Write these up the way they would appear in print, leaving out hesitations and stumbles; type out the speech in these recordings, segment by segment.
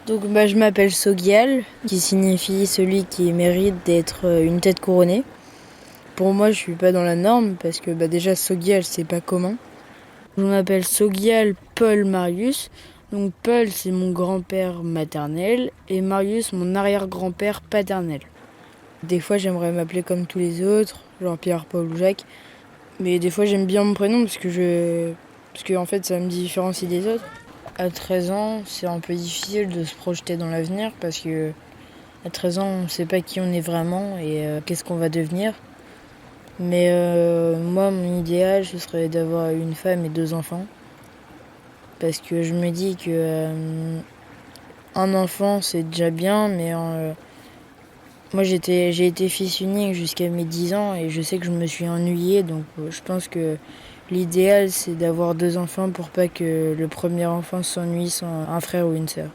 Donc je m'appelle Sogyal, qui signifie celui qui mérite d'être une tête couronnée. Pour moi, je suis pas dans la norme parce que déjà Sogyal, c'est pas commun. Je m'appelle Sogyal Paul Marius. Donc Paul, c'est mon grand-père maternel et Marius, mon arrière-grand-père paternel. Des fois, j'aimerais m'appeler comme tous les autres, genre Pierre, Paul ou Jacques. Mais des fois, j'aime bien mon prénom parce que en fait, ça me différencie des autres. À 13 ans, c'est un peu difficile de se projeter dans l'avenir parce que à 13 ans, on ne sait pas qui on est vraiment et qu'est-ce qu'on va devenir. Mais moi, mon idéal, ce serait d'avoir une femme et 2 enfants. Parce que je me dis que un enfant, c'est déjà bien, mais moi, j'ai été fils unique jusqu'à mes 10 ans et je sais que je me suis ennuyée. Donc je pense que l'idéal, c'est d'avoir 2 enfants pour pas que le premier enfant s'ennuie sans un frère ou une sœur.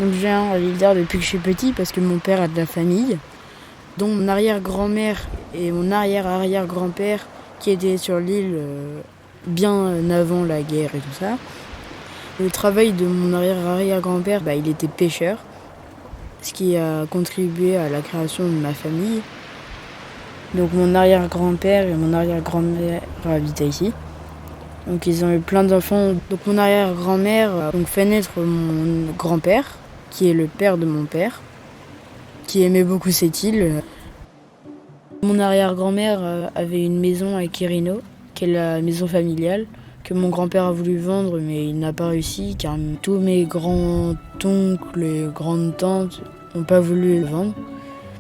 Donc je viens à l'île d'Er depuis que je suis petit parce que mon père a de la famille, dont mon arrière-grand-mère et mon arrière-arrière-grand-père qui étaient sur l'île bien avant la guerre et tout ça. Le travail de mon arrière-arrière-grand-père, il était pêcheur, ce qui a contribué à la création de ma famille. Donc mon arrière-grand-père et mon arrière-grand-mère habitaient ici. Donc ils ont eu plein d'enfants. Donc mon arrière-grand-mère a fait naître mon grand-père, qui est le père de mon père, qui aimait beaucoup cette île. Mon arrière-grand-mère avait une maison à Quirino, qui est la maison familiale, que mon grand-père a voulu vendre, mais il n'a pas réussi, car tous mes grands-oncles et grandes-tantes n'ont pas voulu le vendre,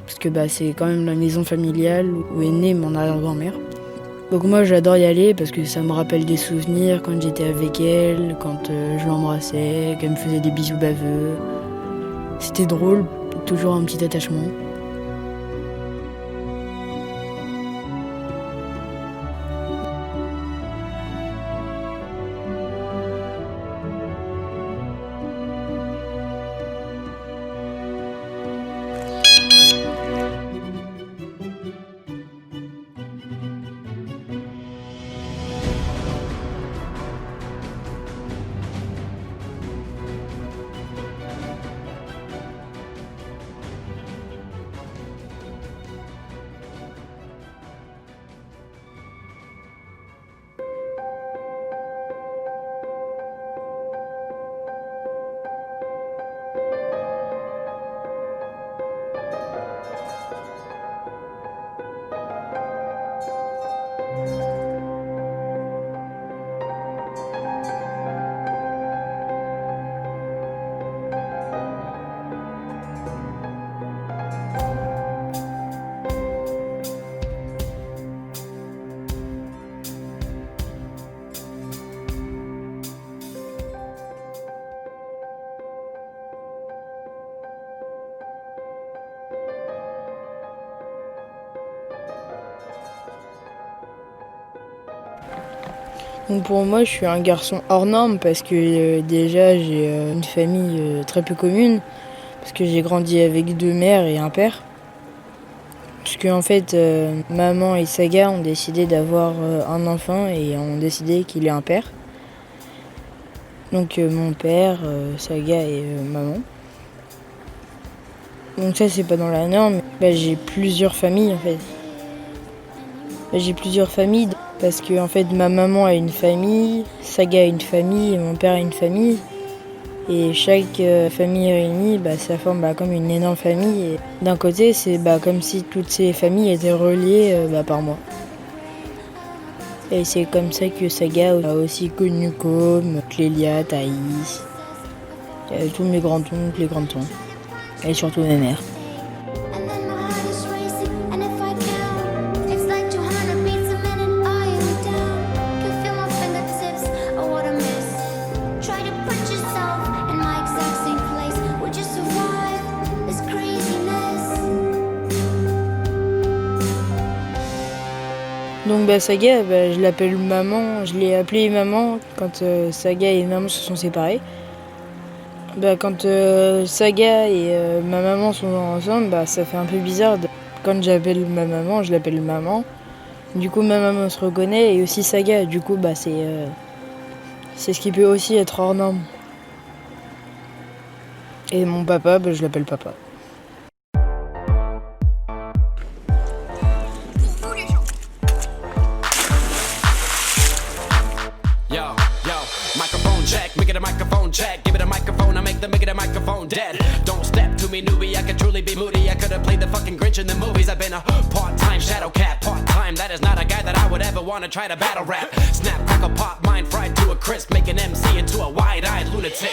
parce que c'est quand même la maison familiale où est née mon arrière-grand-mère. Donc moi j'adore y aller parce que ça me rappelle des souvenirs quand j'étais avec elle, quand je l'embrassais, qu'elle me faisait des bisous baveux. C'était drôle, toujours un petit attachement. Donc pour moi, je suis un garçon hors norme parce que déjà j'ai une famille très peu commune, parce que j'ai grandi avec 2 mères et un père. Parce que en fait, maman et Saga ont décidé d'avoir un enfant et ont décidé qu'il ait un père. Donc mon père, Saga et maman. Donc ça c'est pas dans la norme. J'ai plusieurs familles en fait. J'ai plusieurs familles parce que en fait ma maman a une famille, Saga a une famille et mon père a une famille. Et chaque famille réunie, ça forme comme une énorme famille. Et d'un côté, c'est comme si toutes ces familles étaient reliées par moi. Et c'est comme ça que Saga a aussi connu comme Clélia, Thaïs, tous mes grands-oncles, les grandes-tantes. Et surtout mes mères. Donc Saga, je l'appelle maman, je l'ai appelée maman quand Saga et maman se sont séparés. Quand Saga et ma maman sont ensemble, ça fait un peu bizarre. Quand j'appelle ma maman, je l'appelle maman. Du coup ma maman se reconnaît et aussi Saga. Du coup c'est ce qui peut aussi être hors norme. Et mon papa, je l'appelle papa. Check, give it a microphone, I make the microphone dead. Don't step to me, newbie, I could truly be moody. I could have played the fucking Grinch in the movies. I've been a part-time shadow cat, part-time. That is not a guy that I would ever want to try to battle rap. Snap, crackle, pop, mind fried to a crisp, make an MC into a wide-eyed lunatic.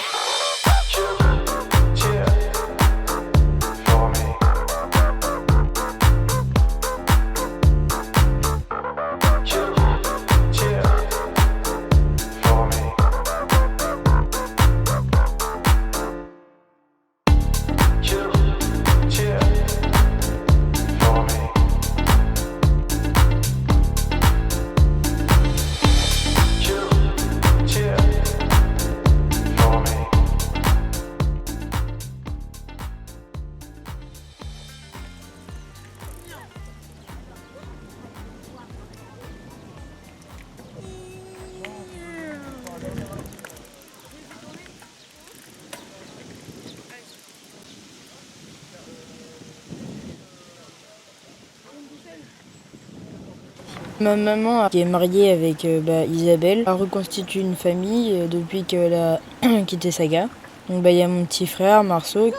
Ma maman, qui est mariée avec Isabelle, a reconstitué une famille depuis qu'elle a quitté Saga. Donc il y a mon petit frère, Marceau.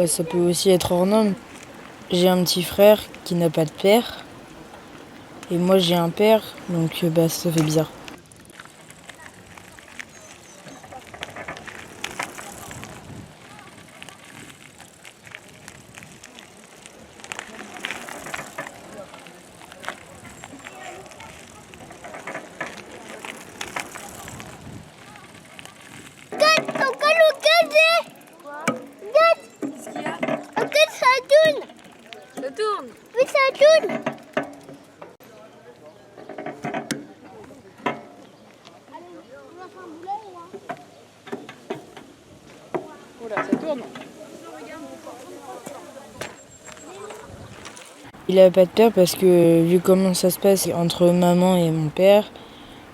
Ça peut aussi être hors norme. J'ai un petit frère qui n'a pas de père. Et moi j'ai un père, donc ça fait bizarre. Ça tourne. Oui, ça tourne. Oula, ça tourne. Il a pas de père parce que vu comment ça se passe entre maman et mon père,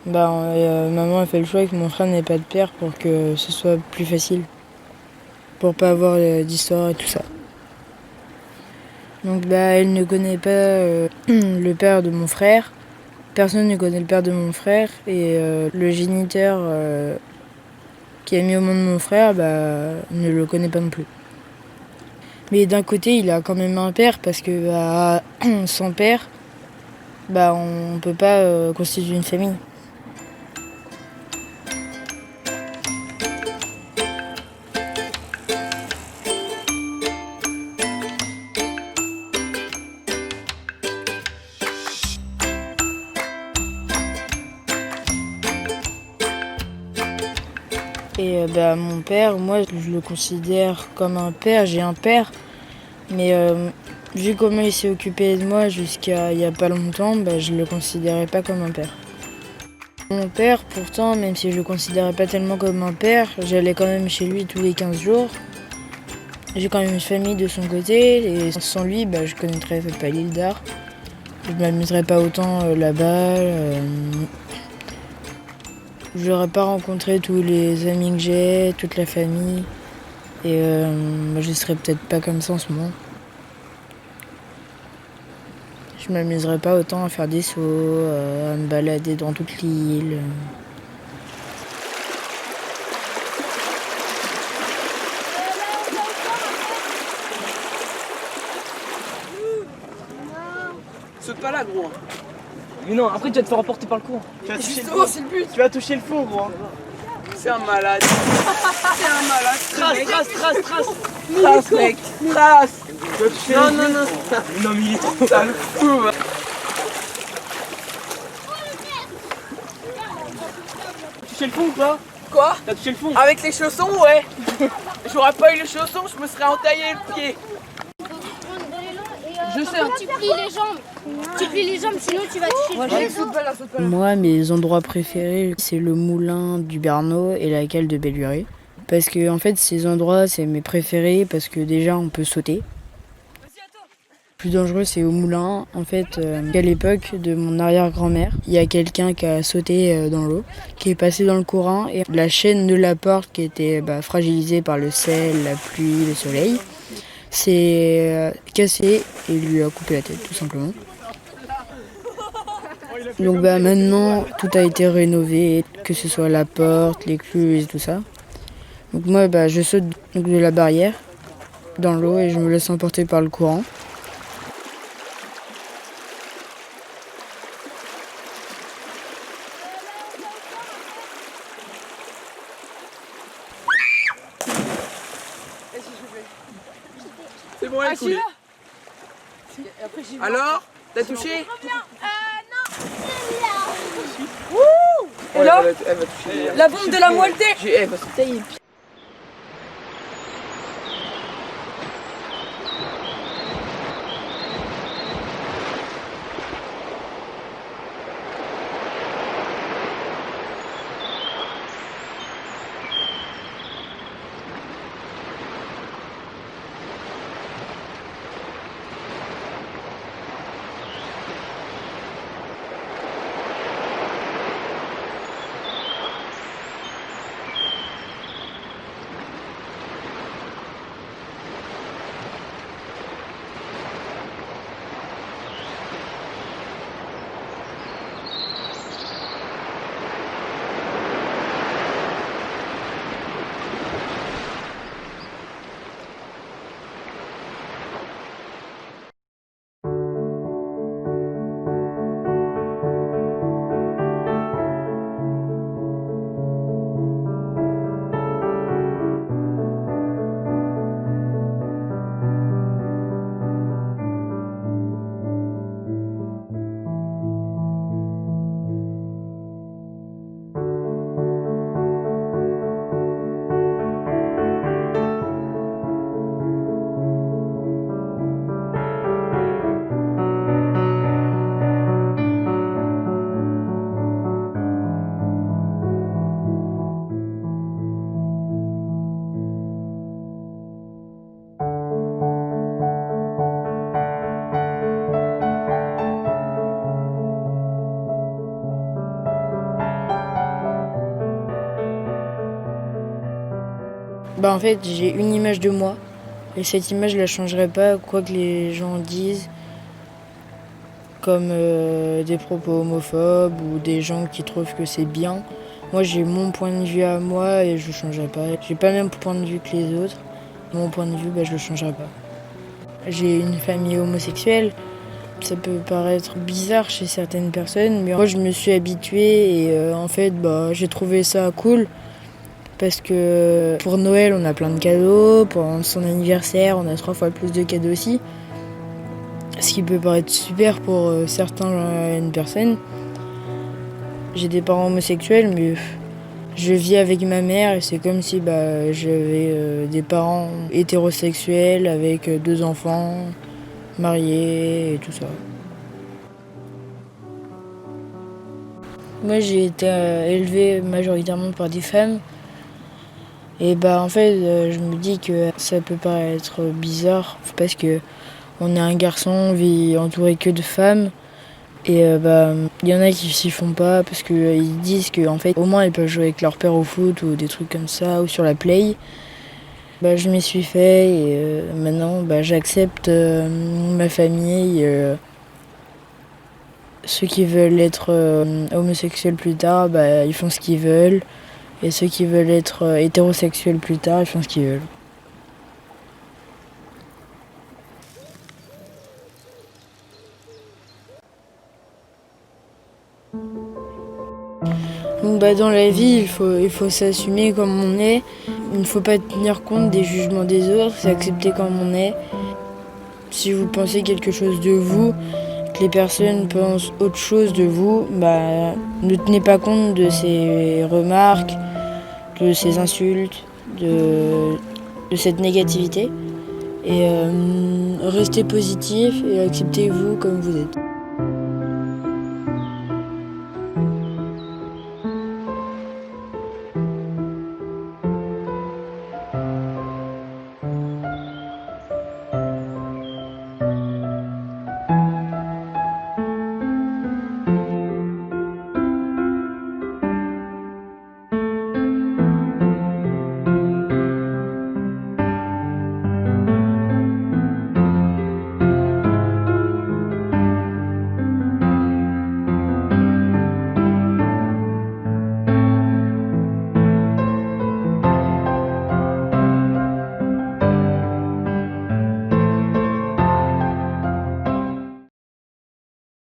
maman a fait le choix que mon frère n'ait pas de père pour que ce soit plus facile. Pour pas avoir d'histoire et tout ça. Donc elle ne connaît pas le père de mon frère. Personne ne connaît le père de mon frère. Et le géniteur qui a mis au monde mon frère ne le connaît pas non plus. Mais d'un côté, il a quand même un père parce que sans père, on peut pas constituer une famille. Et mon père, moi, je le considère comme un père. J'ai un père, mais vu comment il s'est occupé de moi jusqu'à il y a pas longtemps, je le considérais pas comme un père. Mon père, pourtant, même si je le considérais pas tellement comme un père, j'allais quand même chez lui tous les 15 jours. J'ai quand même une famille de son côté et sans lui, je connaîtrais pas l'île d'Ar. Je m'amuserais pas autant là-bas. Je n'aurais pas rencontré tous les amis que j'ai, toute la famille. Et je serais peut-être pas comme ça en ce moment. Je m'amuserais pas autant à faire des sauts, à me balader dans toute l'île. Saute pas là, gros. Mais non, après tu vas te faire emporter par le courant. Justement, c'est le but. Tu vas toucher le fond, gros. C'est un malade. C'est un malade. Trace, mec. Trace. Non. Non, mais il est trop. Ça le fout. T'as touché le fond ou pas? Quoi? T'as touché le fond? Avec les chaussons, ouais. J'aurais pas eu les chaussons, je me serais entaillé le pied. Je sais. Tu plies les jambes. Tu plies les jambes, sinon tu vas toucher le pied. Moi, mes endroits préférés, c'est le moulin du Bernot et la cale de Belluret. Parce que, en fait, ces endroits, c'est mes préférés parce que déjà, on peut sauter. Le plus dangereux, c'est au moulin. En fait, à l'époque de mon arrière-grand-mère, il y a quelqu'un qui a sauté dans l'eau, qui est passé dans le courant et la chaîne de la porte qui était fragilisée par le sel, la pluie, le soleil, s'est cassée et lui a coupé la tête, tout simplement. Donc maintenant, tout a été rénové, que ce soit la porte, l'écluse et tout ça. Donc moi, je saute de la barrière dans l'eau et je me laisse emporter par le courant. C'est bon, elle coule. Alors, t'as touché? Et là, elle va toucher. la bombe de la moitié. Elle va se tailler le pied. En fait, j'ai une image de moi et cette image, je la changerai pas, quoi que les gens disent, comme des propos homophobes ou des gens qui trouvent que c'est bien. Moi, j'ai mon point de vue à moi et je le changerai pas. J'ai pas le même point de vue que les autres. Mon point de vue, je le changerai pas. J'ai une famille homosexuelle. Ça peut paraître bizarre chez certaines personnes, mais moi, je me suis habituée et en fait, j'ai trouvé ça cool. Parce que pour Noël, on a plein de cadeaux. Pour son anniversaire, on a 3 fois plus de cadeaux aussi. Ce qui peut paraître super pour certaines personnes. J'ai des parents homosexuels, mais je vis avec ma mère et c'est comme si j'avais des parents hétérosexuels avec 2 enfants, mariés et tout ça. Moi, j'ai été élevée majoritairement par des femmes. Et en fait, je me dis que ça peut paraître bizarre parce que on est un garçon, on vit entouré que de femmes. Et il y en a qui s'y font pas parce qu'ils disent qu'en fait, au moins, ils peuvent jouer avec leur père au foot ou des trucs comme ça, ou sur la play. Je m'y suis fait et maintenant, j'accepte ma famille. Ceux qui veulent être homosexuels plus tard, ils font ce qu'ils veulent. Et ceux qui veulent être hétérosexuels plus tard, ils font ce qu'ils veulent. Donc, dans la vie, il faut s'assumer comme on est. Il ne faut pas tenir compte des jugements des autres, s'accepter comme on est. Si vous pensez quelque chose de vous, que les personnes pensent autre chose de vous, ne tenez pas compte de ces remarques, de ces insultes, de cette négativité. Et restez positif et acceptez-vous comme vous êtes.